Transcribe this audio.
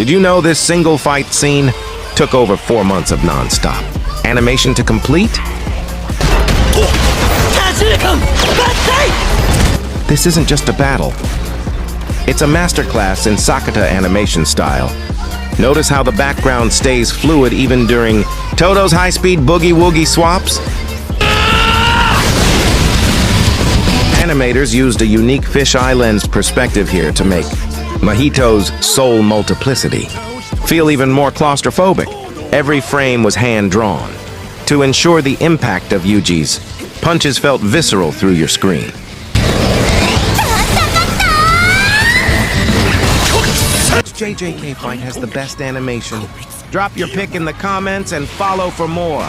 Did you know this single fight scene took over 4 months of non-stop animation to complete? This isn't just a battle. It's a masterclass in Sakata animation style. Notice how the background stays fluid even during Todo's high-speed boogie-woogie swaps? Animators used a unique fisheye lens perspective here to make Mahito's soul multiplicity feel even more claustrophobic. Every frame was hand-drawn to ensure the impact of Yuji's punches felt visceral through your screen. Which JJK fight has the best animation? Drop your pick in the comments and follow for more.